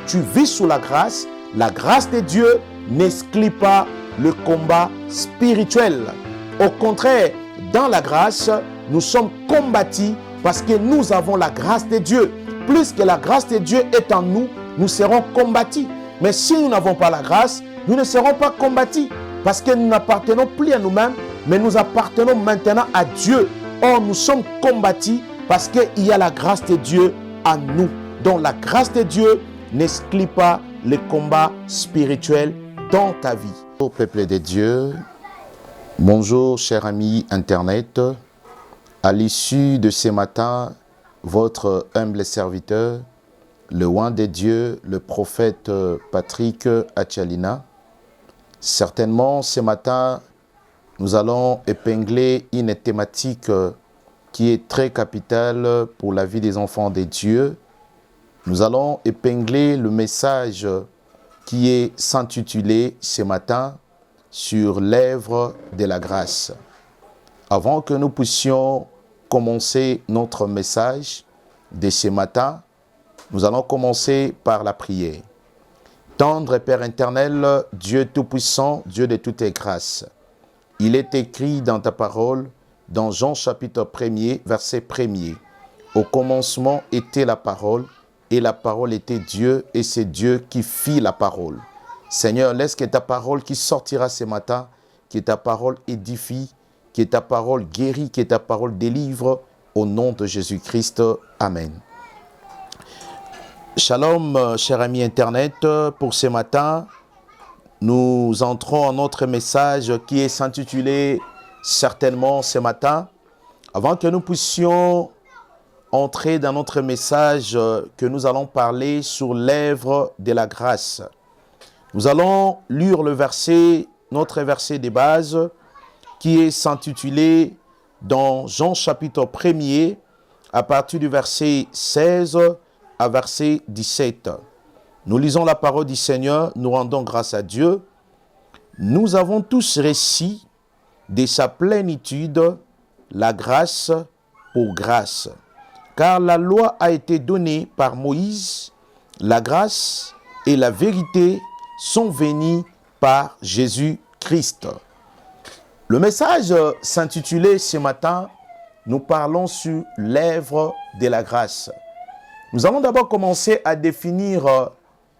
tu vis sous la grâce de Dieu n'exclut pas le combat spirituel. Au contraire, dans la grâce, nous sommes combattus parce que nous avons la grâce de Dieu. Plus que la grâce de Dieu est en nous, nous serons combattus. Mais si nous n'avons pas la grâce, nous ne serons pas combattus parce que nous n'appartenons plus à nous-mêmes, mais nous appartenons maintenant à Dieu. Or, nous sommes combattus parce qu'il y a la grâce de Dieu en nous. Donc, la grâce de Dieu n'exclut pas le combat spirituel dans ta vie. Au peuple de Dieu, bonjour cher ami Internet. À l'issue de ce matin, votre humble serviteur, le oint de Dieu, le prophète Patrick Achalina. Certainement, ce matin, nous allons épingler une thématique qui est très capitale pour la vie des enfants de Dieu. Nous allons épingler le message qui est s'intitulé ce matin sur l'œuvre de la grâce. Avant que nous puissions commencer notre message de ce matin, nous allons commencer par la prière. Tendre Père éternel, Dieu Tout-Puissant, Dieu de toutes les grâces. Il est écrit dans ta parole, dans Jean chapitre 1er, verset 1er. Au commencement était la parole, et la parole était Dieu, et c'est Dieu qui fit la parole. Seigneur, laisse que ta parole qui sortira ce matin, que ta parole édifie, que ta parole guérit, que ta parole délivre, au nom de Jésus-Christ. Amen. Shalom, cher ami Internet. Pour ce matin, nous entrons en notre message qui est s'intitulé certainement ce matin. Avant que nous puissions entrer dans notre message, que nous allons parler sur l'œuvre de la grâce. Nous allons lire le verset, notre verset de base, qui est s'intitulé dans Jean chapitre 1er, à partir du verset 16 à verset 17. Nous lisons la parole du Seigneur, nous rendons grâce à Dieu. Nous avons tous reçu de sa plénitude la grâce pour grâce. Car la loi a été donnée par Moïse, la grâce et la vérité sont venues par Jésus-Christ. Le message s'intitulait ce matin, nous parlons sur l'œuvre de la grâce. Nous allons d'abord commencer à définir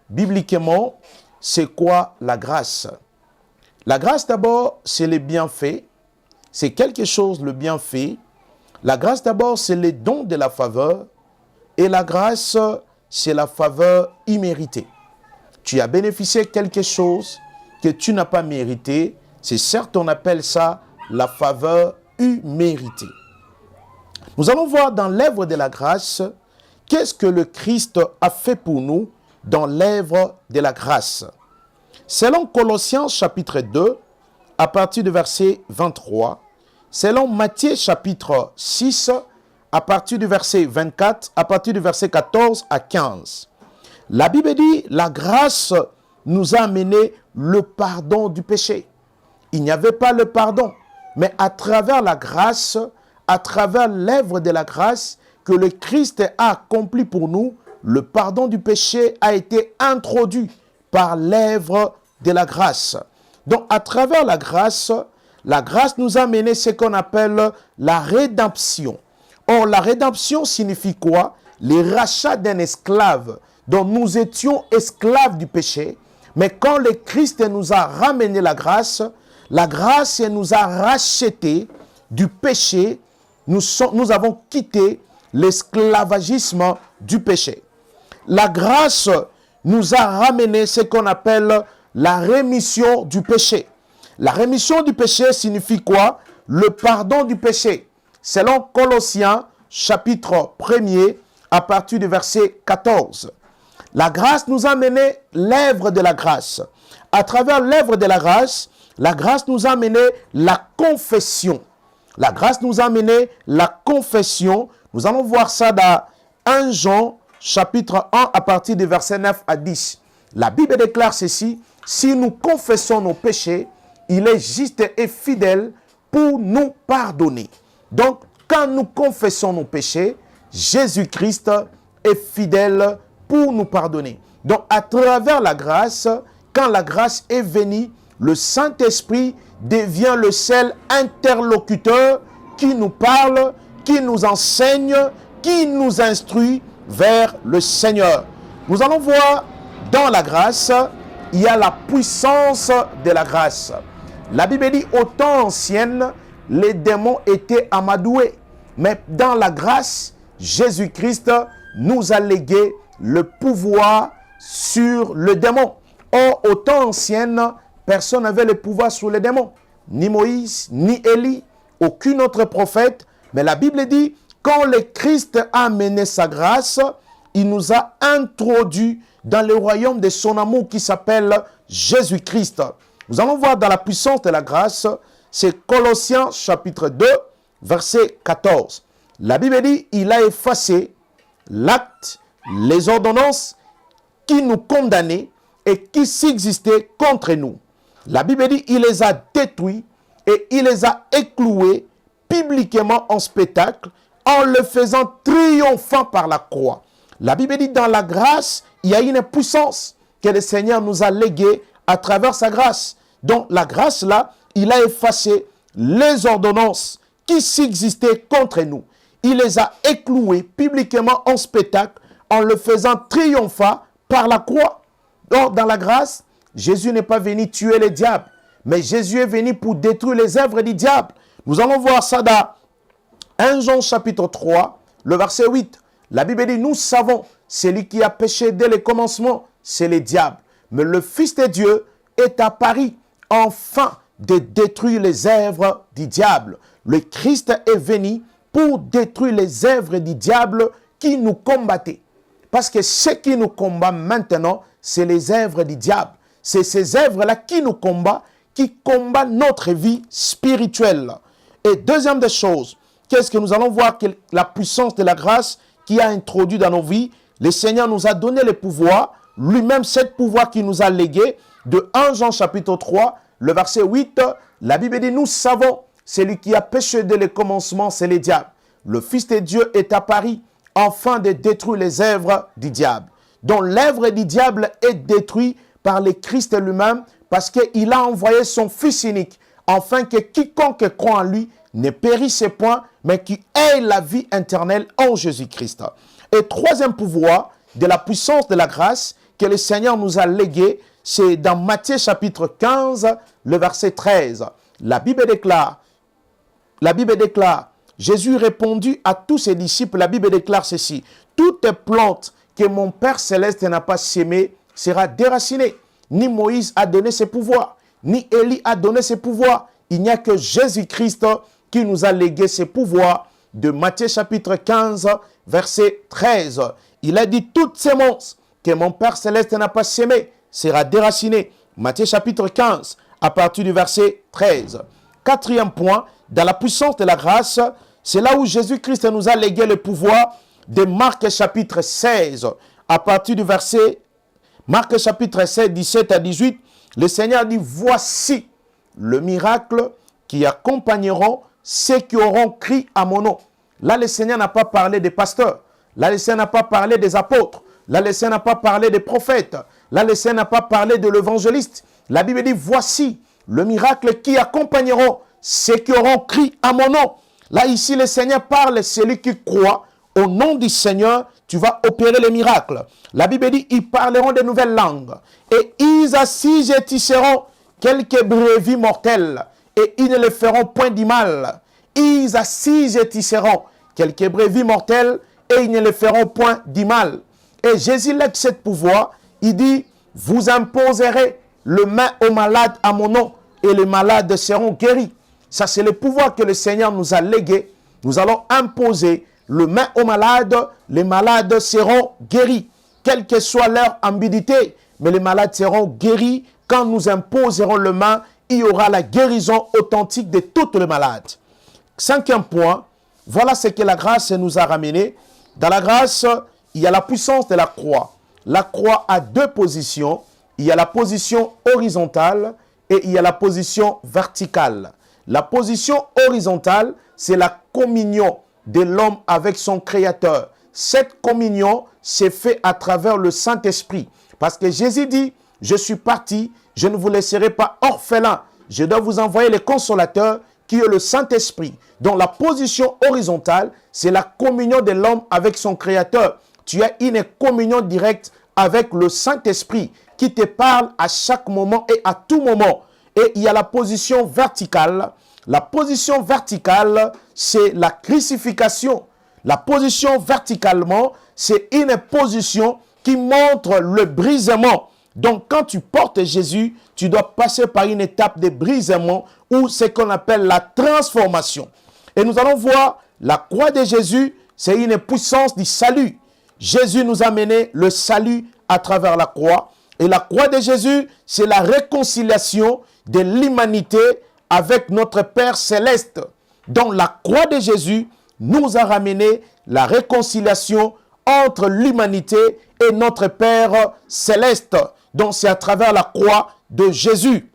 bibliquement c'est quoi la grâce. La grâce d'abord c'est le bienfait, c'est quelque chose le bienfait. La grâce d'abord c'est le don de la faveur et la grâce c'est la faveur imméritée. Tu as bénéficié de quelque chose que tu n'as pas mérité, c'est certes on appelle ça la faveur imméritée. Nous allons voir dans l'œuvre de la grâce qu'est-ce que le Christ a fait pour nous dans l'œuvre de la grâce. Selon Colossiens chapitre 2, à partir du verset 23, selon Matthieu chapitre 6, à partir du verset 24, à partir du verset 14 à 15. La Bible dit, la grâce nous a amené le pardon du péché. Il n'y avait pas le pardon, mais à travers la grâce, à travers l'œuvre de la grâce que le Christ a accompli pour nous, le pardon du péché a été introduit par l'œuvre de la grâce. Donc, à travers la grâce nous a amené ce qu'on appelle la rédemption. Or, la rédemption signifie quoi? Le rachat d'un esclave dont nous étions esclaves du péché. Mais quand le Christ nous a ramené la grâce nous a rachetés du péché. Nous avons quitté l'esclavagisme du péché. La grâce nous a ramené ce qu'on appelle la rémission du péché. La rémission du péché signifie quoi? Le pardon du péché. Selon Colossiens chapitre 1er, à partir du verset 14. La grâce nous a mené l'œuvre de la grâce. À travers l'œuvre de la grâce nous a mené la confession. La grâce nous a mené la confession. Nous allons voir ça dans 1 Jean chapitre 1 à partir du verset 9 à 10. La Bible déclare ceci: si nous confessons nos péchés, il est juste et fidèle pour nous pardonner. Donc, quand nous confessons nos péchés, Jésus-Christ est fidèle pour nous pardonner. Donc, à travers la grâce, quand la grâce est venue, le Saint-Esprit devient le seul interlocuteur qui nous parle, qui nous enseigne, qui nous instruit vers le Seigneur. Nous allons voir dans la grâce, il y a la puissance de la grâce. La Bible dit, au temps ancien, les démons étaient amadoués. Mais dans la grâce, Jésus-Christ nous a légué le pouvoir sur le démon. Or, au temps ancien, personne n'avait le pouvoir sur les démons. Ni Moïse, ni Élie, aucun autre prophète. Mais la Bible dit, quand le Christ a mené sa grâce, il nous a introduits dans le royaume de son amour qui s'appelle Jésus-Christ. Nous allons voir dans la puissance de la grâce, c'est Colossiens chapitre 2, verset 14. La Bible dit, il a effacé l'acte, les ordonnances qui nous condamnaient et qui subsistaient contre nous. La Bible dit, il les a détruits et il les a écloués publiquement en spectacle en le faisant triomphant par la croix. La Bible dit, dans la grâce, il y a une puissance que le Seigneur nous a léguée à travers sa grâce. Donc la grâce là, il a effacé les ordonnances qui subsistaient contre nous. Il les a écloués publiquement en spectacle en le faisant triomphant par la croix. Donc dans la grâce, Jésus n'est pas venu tuer les diables, mais Jésus est venu pour détruire les œuvres du diable. Nous allons voir ça dans 1 Jean chapitre 3, le verset 8. La Bible dit, nous savons, celui qui a péché dès le commencement, c'est le diable. Mais le Fils de Dieu est apparu enfin de détruire les œuvres du diable. Le Christ est venu pour détruire les œuvres du diable qui nous combattaient. Parce que ce qui nous combat maintenant, c'est les œuvres du diable. C'est ces œuvres-là qui nous combattent, qui combattent notre vie spirituelle. Et deuxième des choses, qu'est-ce que nous allons voir? Que la puissance de la grâce qui a introduit dans nos vies, le Seigneur nous a donné le pouvoir, lui-même cet pouvoir qui nous a légué, de 1 Jean chapitre 3, le verset 8, la Bible dit, nous savons, celui qui a péché dès le commencement, c'est le diable. Le Fils de Dieu est apparu afin de détruire les œuvres du diable. Donc l'œuvre du diable est détruite par le Christ lui-même parce qu'il a envoyé son Fils unique afin que quiconque croit en lui ne périsse point, mais qui ait la vie éternelle en Jésus-Christ. Et troisième pouvoir de la puissance de la grâce que le Seigneur nous a légué, c'est dans Matthieu chapitre 15, le verset 13. La Bible déclare, Jésus répondit à tous ses disciples, la Bible déclare ceci, toute plante que mon Père Céleste n'a pas sémée sera déracinée. Ni Moïse a donné ses pouvoirs, ni Élie a donné ses pouvoirs. Il n'y a que Jésus-Christ qui nous a légué ses pouvoirs. De Matthieu chapitre 15, verset 13. Il a dit, toute sémence que mon Père Céleste n'a pas sémée sera déracinée. Matthieu chapitre 15, à partir du verset 13. Quatrième point, dans la puissance de la grâce, c'est là où Jésus-Christ nous a légué le pouvoir de Marc chapitre 16, à partir du verset Marc chapitre 16, 17 à 18, le Seigneur dit, voici le miracle qui accompagneront ceux qui auront crié à mon nom. Là, le Seigneur n'a pas parlé des pasteurs. Là, le Seigneur n'a pas parlé des apôtres. Là, le Seigneur n'a pas parlé des prophètes. Là, le Seigneur n'a pas parlé de l'évangéliste. La Bible dit, voici le miracle qui accompagneront ceux qui auront crié à mon nom. Là, ici, le Seigneur parle, celui qui croit au nom du Seigneur, tu vas opérer les miracles. La Bible dit, ils parleront de nouvelles langues. Et ils assujettisseront quelques brebis mortelles. Et ils ne le feront point du mal. Ils assujettisseront quelques brebis mortelles. Et ils ne le feront point du mal. Et Jésus lègue ce pouvoir. Il dit, vous imposerez le main aux malades à mon nom. Et les malades seront guéris. Ça, c'est le pouvoir que le Seigneur nous a légué. Nous allons imposer le main aux malades. Les malades seront guéris. Quelle que soit leur ambiguïté. Mais les malades seront guéris. Quand nous imposerons le main, il y aura la guérison authentique de toutes les malades. Cinquième point, voilà ce que la grâce nous a ramené. Dans la grâce, il y a la puissance de la croix. La croix a deux positions. Il y a la position horizontale et il y a la position verticale. La position horizontale, c'est la communion de l'homme avec son Créateur. Cette communion s'est faite à travers le Saint-Esprit. Parce que Jésus dit, je suis parti, je ne vous laisserai pas orphelins. Je dois vous envoyer le consolateur qui est le Saint-Esprit, dont la position horizontale, c'est la communion de l'homme avec son Créateur. Tu as une communion directe avec le Saint-Esprit qui te parle à chaque moment et à tout moment. Et il y a la position verticale. La position verticale, c'est la crucifixion. La position verticalement, c'est une position qui montre le brisement. Donc, quand tu portes Jésus, tu dois passer par une étape de brisement ou ce qu'on appelle la transformation. Et nous allons voir la croix de Jésus, c'est une puissance du salut. Jésus nous a mené le salut à travers la croix. Et la croix de Jésus, c'est la réconciliation de l'humanité avec notre Père céleste. Donc, la croix de Jésus nous a ramené la réconciliation entre l'humanité et notre Père céleste. Donc, c'est à travers la croix de Jésus.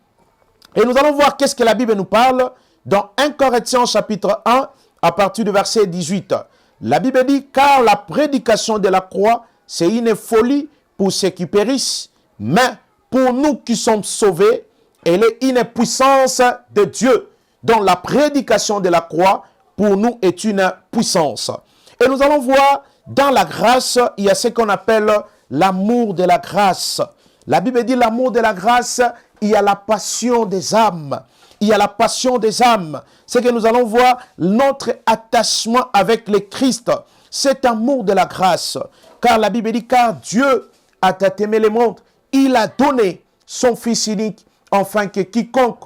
Et nous allons voir qu'est-ce que la Bible nous parle dans 1 Corinthiens chapitre 1 à partir du verset 18. La Bible dit, car la prédication de la croix, c'est une folie pour ceux qui périssent, mais pour nous qui sommes sauvés, elle est une puissance de Dieu. Donc, la prédication de la croix, pour nous, est une puissance. Et nous allons voir, dans la grâce, il y a ce qu'on appelle l'amour de la grâce. La Bible dit l'amour de la grâce, il y a la passion des âmes. Il y a la passion des âmes. C'est que nous allons voir notre attachement avec le Christ. Cet amour de la grâce. Car la Bible dit, car Dieu a tant aimé le monde, il a donné son Fils unique, afin que quiconque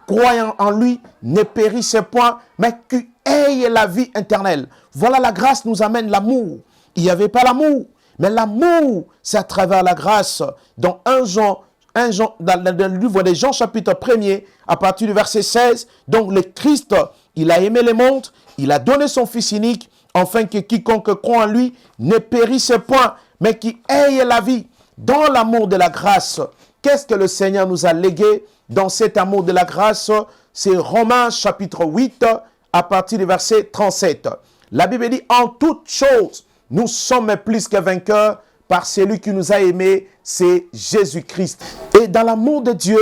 croyant en lui ne périsse point, mais qu'il ait la vie éternelle. Voilà, la grâce nous amène l'amour. Il n'y avait pas l'amour. Mais l'amour, c'est à travers la grâce. Dans dans le livre de Jean, chapitre 1er, à partir du verset 16, donc le Christ, il a aimé le monde, il a donné son Fils unique, afin que quiconque croit en lui ne périsse point, mais qu'il ait la vie. Dans l'amour de la grâce, qu'est-ce que le Seigneur nous a légué dans cet amour de la grâce? C'est Romains, chapitre 8, à partir du verset 37. La Bible dit, en toutes choses, nous sommes plus que vainqueurs par celui qui nous a aimés, c'est Jésus-Christ. Et dans l'amour de Dieu,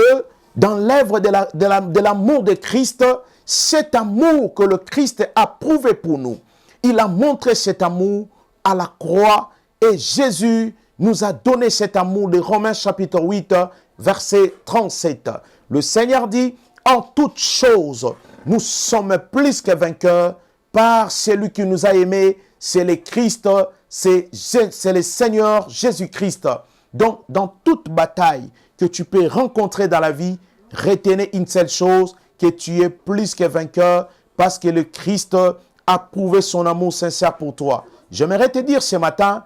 dans l'œuvre de l'amour de Christ, cet amour que le Christ a prouvé pour nous, il a montré cet amour à la croix et Jésus nous a donné cet amour de Romains chapitre 8, verset 37. Le Seigneur dit, en toutes choses, nous sommes plus que vainqueurs par celui qui nous a aimés, c'est le Christ, c'est le Seigneur Jésus-Christ. Donc, dans toute bataille que tu peux rencontrer dans la vie, retenez une seule chose, que tu es plus que vainqueur parce que le Christ a prouvé son amour sincère pour toi. J'aimerais te dire ce matin,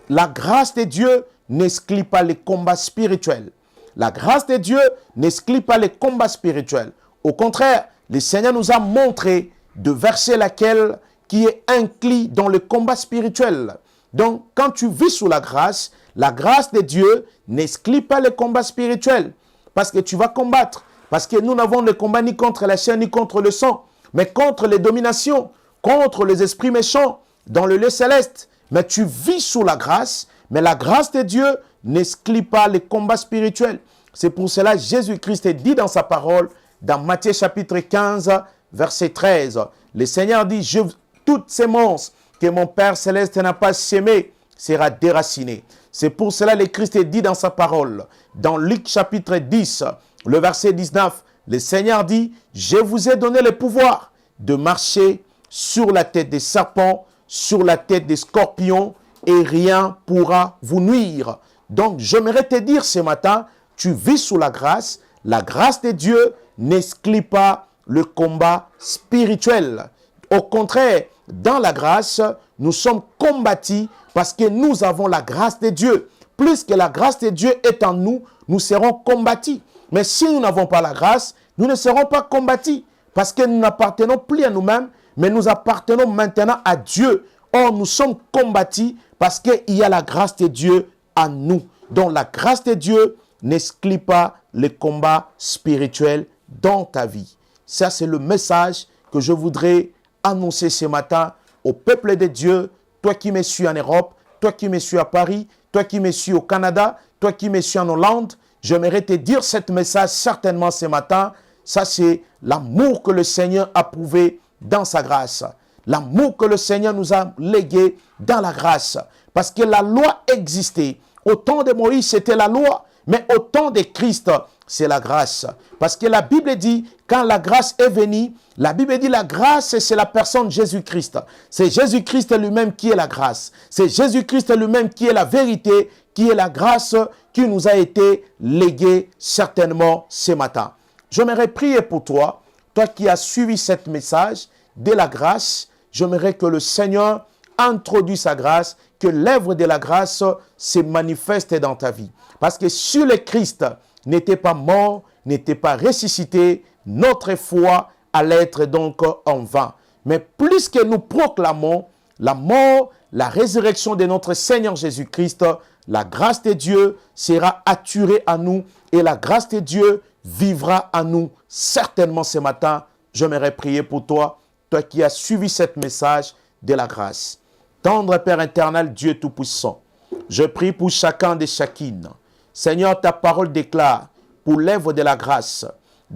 la grâce de Dieu n'exclut pas les combats spirituels. La grâce de Dieu n'exclut pas les combats spirituels. Au contraire, le Seigneur nous a montré de verser laquelle qui est inclus dans le combat spirituel. Donc, quand tu vis sous la grâce de Dieu n'exclut pas le combat spirituel. Parce que tu vas combattre. Parce que nous n'avons le combat ni contre la chair ni contre le sang, mais contre les dominations, contre les esprits méchants dans le lieu céleste. Mais tu vis sous la grâce, mais la grâce de Dieu n'exclut pas les combats spirituels. C'est pour cela que Jésus-Christ dit dans sa parole, dans Matthieu chapitre 15, verset 13, le Seigneur dit, toute sémence que mon Père céleste n'a pas sémée sera déracinée. C'est pour cela que le Christ dit dans sa parole, dans Luc chapitre 10, le verset 19, le Seigneur dit, je vous ai donné le pouvoir de marcher sur la tête des serpents, sur la tête des scorpions, et rien pourra vous nuire. Donc, j'aimerais te dire ce matin, tu vis sous la grâce de Dieu n'exclut pas le combat spirituel. Au contraire, dans la grâce, nous sommes combattus parce que nous avons la grâce de Dieu. Plus que la grâce de Dieu est en nous, nous serons combattus. Mais si nous n'avons pas la grâce, nous ne serons pas combattus parce que nous n'appartenons plus à nous-mêmes, mais nous appartenons maintenant à Dieu. Or, nous sommes combattus parce qu'il y a la grâce de Dieu en nous. Donc, la grâce de Dieu n'exclut pas le combat spirituel dans ta vie. Ça, c'est le message que je voudrais annoncer ce matin au peuple de Dieu, toi qui me suis en Europe, toi qui me suis à Paris, toi qui me suis au Canada, toi qui me suis en Hollande, j'aimerais te dire ce message certainement ce matin. Ça, c'est l'amour que le Seigneur a prouvé dans sa grâce. L'amour que le Seigneur nous a légué dans la grâce. Parce que la loi existait. Au temps de Moïse, c'était la loi. Mais au temps de Christ, c'est la grâce. Parce que la Bible dit, quand la grâce est venue, la Bible dit la grâce, c'est la personne Jésus-Christ. C'est Jésus-Christ lui-même qui est la grâce. C'est Jésus-Christ lui-même qui est la vérité, qui est la grâce qui nous a été léguée certainement ce matin. J'aimerais prier pour toi, toi qui as suivi ce message de la grâce. J'aimerais que le Seigneur introduise sa grâce, que l'œuvre de la grâce se manifeste dans ta vie. Parce que si le Christ n'était pas mort, n'était pas ressuscité, notre foi allait être donc en vain. Mais plus que nous proclamons la mort, la résurrection de notre Seigneur Jésus-Christ, la grâce de Dieu sera attirée à nous et la grâce de Dieu vivra en nous certainement ce matin. J'aimerais prier pour toi, toi qui as suivi ce message de la grâce. Tendre Père éternel, Dieu Tout-Puissant, je prie pour chacun et chacune. Seigneur, ta parole déclare pour l'œuvre de la grâce.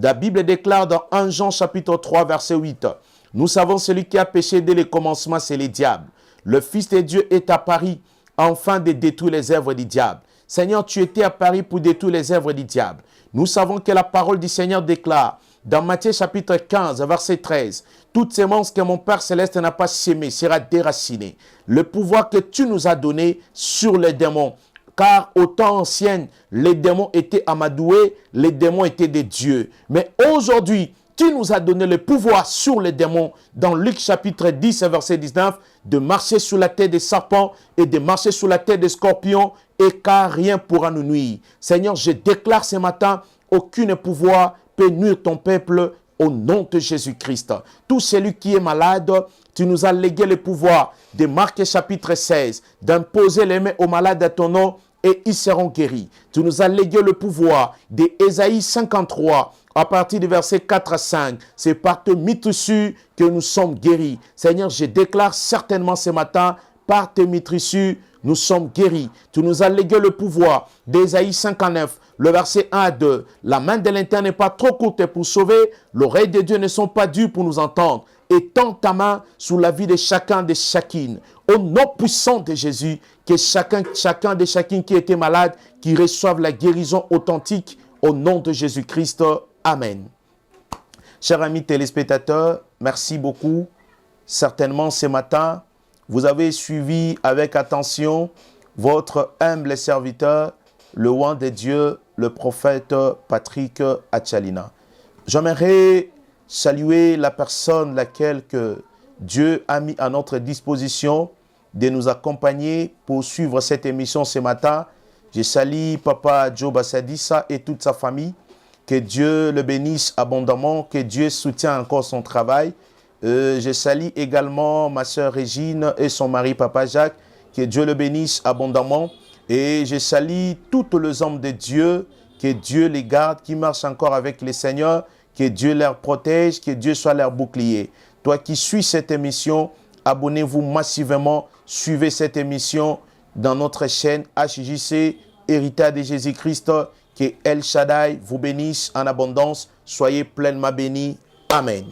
La Bible déclare dans 1 Jean chapitre 3 verset 8. Nous savons celui qui a péché dès le commencement, c'est le diable. Le Fils de Dieu est apparu afin de détruire les œuvres du diable. Seigneur, tu étais apparu pour détruire les œuvres du diable. Nous savons que la parole du Seigneur déclare dans Matthieu chapitre 15 verset 13. Toute sémence que mon Père Céleste n'a pas sémée sera déracinée. Le pouvoir que tu nous as donné sur les démons. Car au temps ancien, les démons étaient amadoués, les démons étaient des dieux. Mais aujourd'hui, tu nous as donné le pouvoir sur les démons, dans Luc chapitre 10, verset 19, de marcher sur la tête des serpents et de marcher sur la tête des scorpions, et car rien pourra nous nuire. Seigneur, je déclare ce matin, aucun pouvoir peut nuire ton peuple au nom de Jésus-Christ. Tout celui qui est malade, tu nous as légué le pouvoir de Marc chapitre 16, d'imposer les mains aux malades à ton nom, et ils seront guéris. Tu nous as légué le pouvoir d'Ésaïe 53, à partir du verset 4 à 5. C'est par tes mitrissures que nous sommes guéris. Seigneur, je déclare certainement ce matin, par tes mitrissures, nous sommes guéris. Tu nous as légué le pouvoir d'Ésaïe 59, le verset 1 à 2. La main de l'Éternel n'est pas trop courte pour sauver, l'oreille de Dieu ne sont pas dures pour nous entendre. Étends ta main sur la vie de chacun de chacune. Au nom puissant de Jésus, que chacun de chacune qui était malade, qui reçoive la guérison authentique au nom de Jésus-Christ. Amen. Chers amis téléspectateurs, merci beaucoup. Certainement ce matin, vous avez suivi avec attention votre humble serviteur, le roi de Dieu, le prophète Patrick Atchalina. J'aimerais saluer la personne laquelle que Dieu a mis à notre disposition de nous accompagner pour suivre cette émission ce matin. Je salue Papa Joe Bassadissa et toute sa famille. Que Dieu le bénisse abondamment, que Dieu soutienne encore son travail. Je salue également ma sœur Régine et son mari Papa Jacques. Que Dieu le bénisse abondamment. Et je salue tous les hommes de Dieu. Que Dieu les garde, qui marchent encore avec le Seigneur. Que Dieu les protège, que Dieu soit leur bouclier. Toi qui suis cette émission, abonnez-vous massivement. Suivez cette émission dans notre chaîne HJC, Héritage de Jésus-Christ. Que El Shaddai vous bénisse en abondance. Soyez pleinement bénis. Amen.